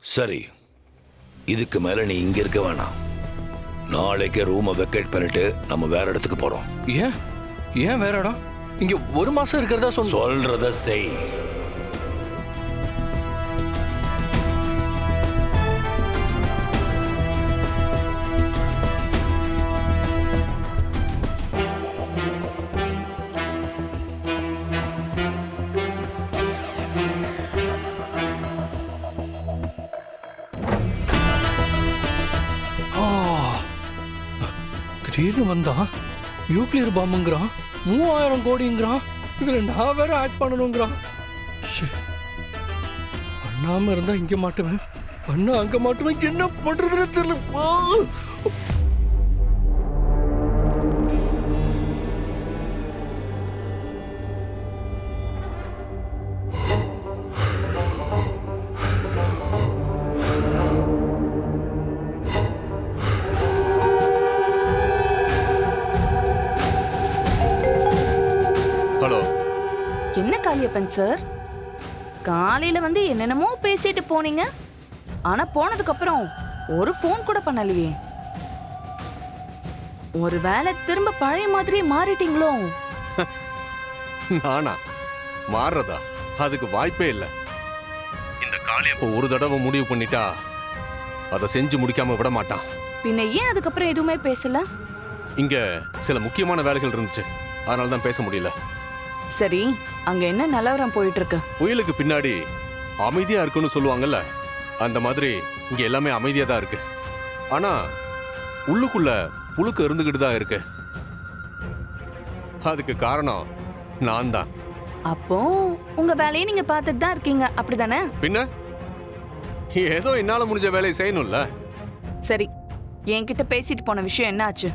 சரி, இதுக்கு மேல நீ இங்க இருக்க வேணாம். நாளைக்கே ரூமை வெக்கேட் பண்ணிட்டு நம்ம வேற இடத்துக்கு போறோம். ஏன் ஏன் வேற இடம்? இங்க 1 மாசம் இருக்கிறதா சொல்றத செய். திடீர்னு வந்தா நியூக்ளியர் பாம்புங்கிறான், 3000 கோடிங்கிறான். இதுல நான் வேற ஆக்ட் பண்ணணுங்கிறான். பண்ணாம இருந்தா இங்க மாட்டுவேன், பண்ணா அங்க மாட்டுவேன். என்ன பண்றதுன்னு தெரியல. ஹலோ. என்ன காளியப்பன் சார், காலையில வந்து என்னென்னமோ பேசிட்டு போனீங்க, ஆனா போனதுக்கு அப்புறம் ஒரு ஃபோன் கூட பண்ணலையே. ஒருவேளை திரும்ப பழைய மாதிரியே மாறிட்டீங்களோ? நானா மாறுறதா? அதுக்கு வாய்ப்பே இல்லை. இந்த காளியப்ப ஒரு தடவை முடிவு பண்ணிட்டா அதை செஞ்சு முடிக்காம விட மாட்டான். பின்ன ஏன் அதுக்கப்புறம் எதுவுமே பேசல? இங்க சில முக்கியமான வேலைகள் இருந்துச்சு, அதனால தான் பேச முடியல. சரி, அங்க என்ன நிலவரம் போயிட்டு இருக்கு? புயலுக்கு பின்னாடி அமைதியா இருக்குன்னு சொல்லுவாங்கல்ல, அந்த மாதிரி இங்க எல்லாமே அமைதியா தான் இருக்கு. ஆனா உள்ளுக்குள்ள புழுக்க இருந்துகிட்டு தான் இருக்கு. அதுக்கு காரணம் நான் தான். அப்போ உங்க வேலையை நீங்க பார்த்துட்டு தான் இருக்கீங்க, அப்படிதானே? பின்ன ஏதோ என்னால முடிஞ்ச வேலையை செய்யணும்ல. சரி, என்கிட்ட பேசிட்டு போன விஷயம் என்ன ஆச்சு?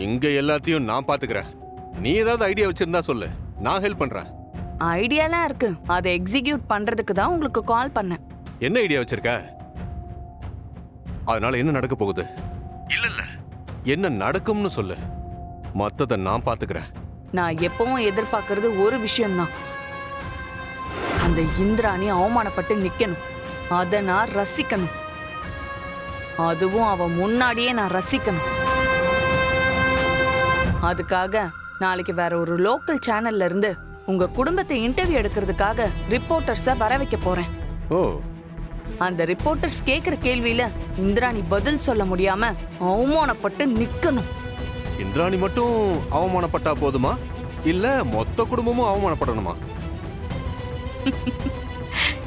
இங்க எல்லாத்தையும் நான் பாத்துக்கிறேன். நீ ஏதாவது ஐடியா வச்சிருந்தா சொல்லு, நான் ஹெல்ப் பண்றேன். ஐடியாலாம் இருக்கு, அதை எக்ஸிக்யூட் பண்றதுக்கு தான் உங்களுக்கு கால் பண்ணேன். என்ன ஐடியா வச்சிருக்க? அதனால என்ன நடக்க போகுது? இல்ல இல்ல, என்ன நடக்கும்னு சொல்லு, மத்தத நான் பாத்துக்கிறேன். நான் எப்பவும் எதிர்பார்க்கறது ஒரு விஷயம்தான். அந்த இந்திராணி அவமானப்பட்டு நிக்கணும், அதை நான் ரசிக்கணும். அதுவும் அவ முன்னாடியே நான் ரசிக்கணும். அதுக்காக நாளைக்கு வேற ஒரு லோக்கல் சேனல்ல இருந்து உங்க குடும்பத்தை இன்டர்வியூ எடுக்கிறதுக்காக ரிப்போர்ட்டர்ஸ வர வைக்க போறேன். ஓ. அந்த ரிப்போர்ட்டர்ஸ் கேக்குற கேள்வியில இந்திராணி பதில் சொல்ல முடியாம அவமானப்பட்டு நிக்கணும். இந்திராணி மட்டும் அவமானப்பட்டா போதுமா, இல்ல மொத்த குடும்பமும் அவமானப்படணுமா?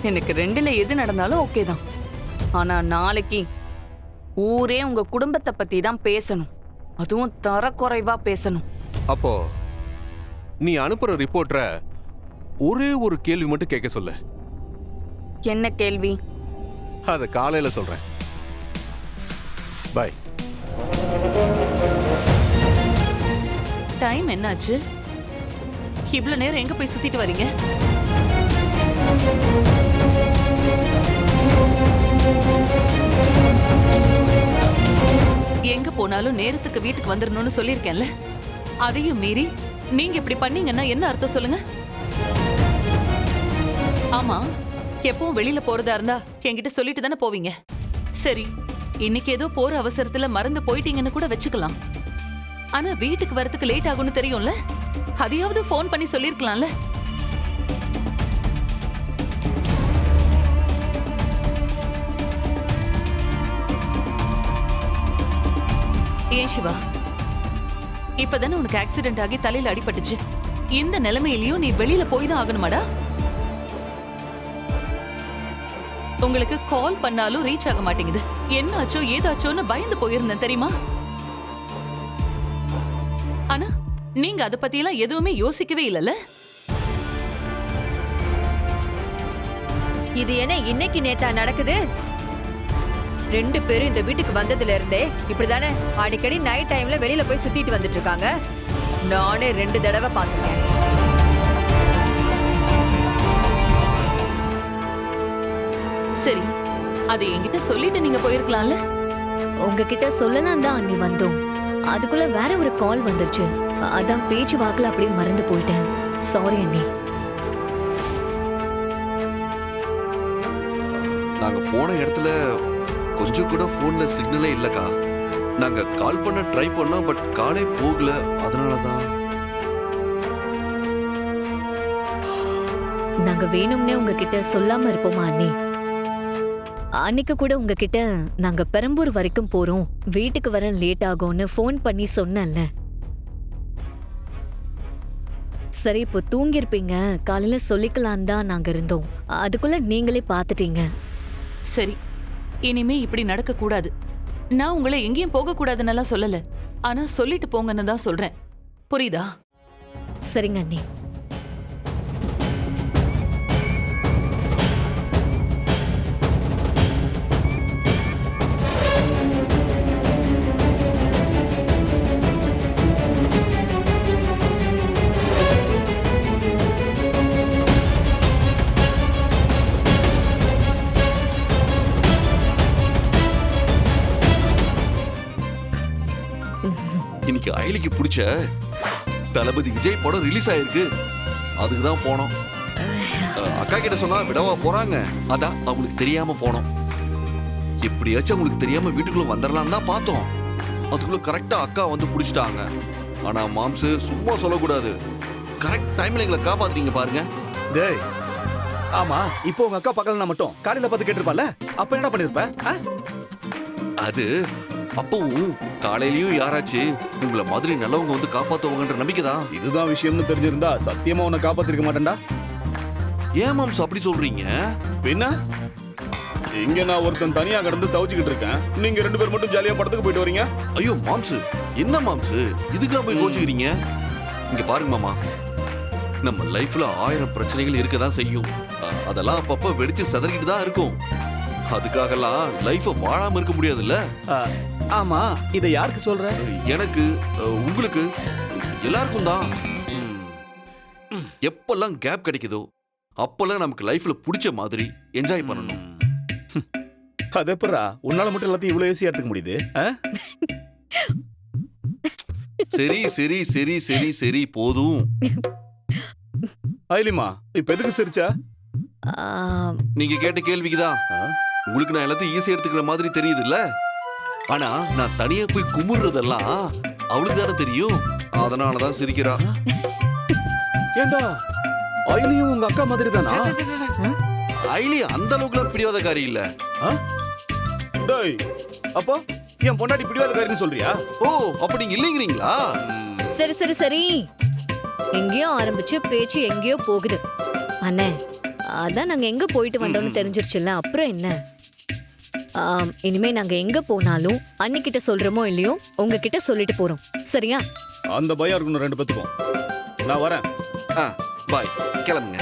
எனக்கு ரெண்டுல எது நடந்தாலும் ஓகே தான். ஆனா நாளைக்கு ஊரே உங்க குடும்பத்தை பத்தி தான் பேசணும், அதுவும் தரக்குறைவா பேசணும். அப்போ நீ அனுப்புற ரிப்போர்ட்டரை ஒரே ஒரு கேள்வி மட்டும் கேட்க சொல்லு. என்ன கேள்வி? அத காலையில சொல்றேன். பை. டைம் என்னாச்சு? இவ்வளவு நேரம் எங்க போய் சுத்திட்டு வரீங்க? எங்க போனாலும் நேரத்துக்கு வீட்டுக்கு வந்துடணும்னு சொல்லியிருக்கேன்ல, அதையும் மீறி நீங்க இப்படி பண்ணீங்கன்னா என்ன அர்த்தம் சொல்லுங்க? ஆமா, எப்பவும் வெளியில போறதா இருந்தா என்கிட்ட சொல்லிட்டு தானே போவீங்க. சரி, இன்னைக்கு ஏதோ போற அவசரத்துல மறந்து போயிட்டீங்கன்னு கூட வச்சுக்கலாம். ஆனா வீட்டுக்கு வரதுக்கு லேட் ஆகும்னு தெரியும்ல, அதையாவது போன் பண்ணி சொல்லிருக்கலாம்ல. ஏன் சிவா, இப்பதானே உனக்கு ஆக்சிடென்ட் ஆகி தலையில அடிபட்டுச்சு. இந்த நிலைமையிலயும் நீ வெளியில போய் தான் ஆகணுமாடா? உங்களுக்கு கால் பண்ணாலும் ரீச் ஆக மாட்டேங்குது. என்ன ஆச்சோ ஏதாச்சோன்னு பயந்து போயிருந்தேன் தெரியுமா? ஆனா நீங்க அத பத்தி எல்லாம் எதுவுமே யோசிக்கவே இல்லல. இது என்ன இன்னைக்கு நேத்தா நடக்குது? 2 பேரும் இந்த வீட்டுக்கு வந்ததுல இருந்தே இப்படிதானே அடிக்கடி நைட் டைம்ல வெளியில போய் சுத்திட்டு வந்துட்டு இருக்காங்க. நானே 2 தடவை பாத்துருக்கேன். சரி, அது என்கிட்ட சொல்லிட்டு நீங்க போயிருக்கலாம்ல. உங்ககிட்ட சொல்லலாம் தான் அண்ணி வந்தோம். அதுக்குள்ள வேற ஒரு கால் வந்துருச்சு. அதான் பேச்சு வாக்குல அப்படியே மறந்து போயிட்டேன். சாரி அண்ணி. நாங்க போன இடத்துல கொஞ்சம் கூட போன்ல சிக்னலே இல்லக்கா. நாங்க கால் பண்ண ட்ரை பண்ணோம், பட் காலே போகல. அதனாலதான். நாங்க வேணும்னே உங்ககிட்ட சொல்லாம இருப்போமா அண்ணி? அன்னைக்கு கூட உங்ககிட்ட நாங்க பெரம்பூர் வரைக்கும் போறோம், வீட்டுக்கு வர லேட் ஆகும்னு ஃபோன் பண்ணி சொன்னேன்ல. சரி, இப்போ தூங்கிருப்பீங்க, காலையில சொல்லிக்கலாம் தான் நாங்க இருந்தோம். அதுக்குள்ள நீங்களே பாத்துட்டீங்க. சரி, இனிமே இப்படி நடக்க கூடாது. நான் உங்களை எங்கேயும் போக கூடாதுன்னெல்லாம் சொல்லல. ஆனா சொல்லிட்டு போங்கன்னு தான் சொல்றேன். புரியுதா? சரிங்க அண்ணி. இன்னைக்கு அயலிக்கு பிடிச்ச தளபதி விஜய் படம் ரிலீஸ் ஆயிருக்கு. அதுக்கு தான் போனோம். அக்கா கிட்ட சொன்னா விடவா போறாங்க. அதான் அவங்களுக்கு தெரியாம போனோம். எப்படியாச்சும் அவங்களுக்கு தெரியாம வீட்டுக்குள்ள வந்துடலாம் தான் பார்த்தோம். அதுக்குள்ள கரெக்டா அக்கா வந்து பிடிச்சிட்டாங்க. ஆனா மாம்சு சும்மா சொல்லக்கூடாது. கரெக்ட் டைம்ல எங்களை காப்பாத்துறீங்க பாருங்க. டேய், ஆமா, இப்போ உங்க அக்கா பக்கத்துல மட்டும் காலையில பார்த்து கேட்டிருப்பால, அப்ப என்ன பண்ணிருப்ப? அது அப்பவும் காலையிலயும் யாராச்சு உங்களை மாதிரி நல்லவங்க வந்து காப்பாத்துவாங்கன்ற நம்பிக்கை தான். இதுதான் விஷயம்னு தெரிஞ்சிருந்தா சத்தியமா உன்னை காப்பாத்திருக்க மாட்டேன்டா. ஏன் மாம்சு அப்படி சொல்றீங்க? பின்ன இங்க நான் ஒருத்தன் தனியா கடந்து தவிச்சுக்கிட்டு இருக்கேன், நீங்க 2 பேர் மட்டும் ஜாலியா படத்துக்கு போயிட்டு வரீங்க. ஐயோ மாம்சு, என்ன மாம்சு இதுக்கெல்லாம் போய் கோச்சுக்கிறீங்க? இங்க பாருங்க மாமா, நம்ம லைஃப்ல 1000 பிரச்சனைகள் இருக்கதான் செய்யும். அதெல்லாம் அப்பப்ப வெடிச்சு செதறிக்கிட்டு தான் இருக்கும். அதுக்காகலாம் லைஃப வாழாம இருக்க முடியாதுல்ல. ஆமா, இத யாருக்கு சொல்ற? எனக்கு, உங்களுக்கு, எல்லாருக்கும் தான். எப்பெல்லாம் கேப் கிடைக்குதோ அப்பெல்லாம் நமக்கு லைஃப்ல பிடிச்ச மாதிரி என்ஜாய் பண்ணணும். அது எப்படா உன்னால மட்டும் எல்லாத்தையும் இவ்வளவு ஈஸியா எடுத்துக்க முடியுது? சரி சரி சரி சரி சரி போதும். ஐலிமா, இப்ப எதுக்கு சிரிச்சா? நீங்க கேட்ட கேள்விக்குதான். உங்களுக்கு நான் எல்லாத்தையும் ஈஸியா எடுத்துக்கிற மாதிரி தெரியுது இல்ல. ஆனா நான் தனியா போய் குமுறதெல்லாம் அவளுக்கு தானே தெரியும். அதனாலதான் சிரிக்கிறா. ஏண்டா, ஐலியும் உங்க அக்கா மாதிரி தானா? ஐலி அந்த அளவுக்குலாம் பிடிவாதக்காரி இல்ல. டேய், அப்போ என் பொண்டாட்டி பிடிவாதக்காரின்னு சொல்றியா? ஓ, அப்ப நீங்க இல்லைங்கிறீங்களா? சரி சரி சரி, எங்கேயோ ஆரம்பிச்சு பேச்சு எங்கேயோ போகுது. அண்ணே, அதான் நாங்க எங்க போயிட்டு வந்தோம்னு தெரிஞ்சிருச்சுல்ல, அப்புறம் என்ன? இனிமே நாங்க எங்க போனாலும் அன்னிக்கிட்ட சொல்றோமோ இல்லையோ உங்ககிட்ட சொல்லிட்டு போறோம். சரியா? அந்த பயம் இருக்கணும் 2 பேத்துக்கும். நான் வரேன். பாய், கிளம்புங்க.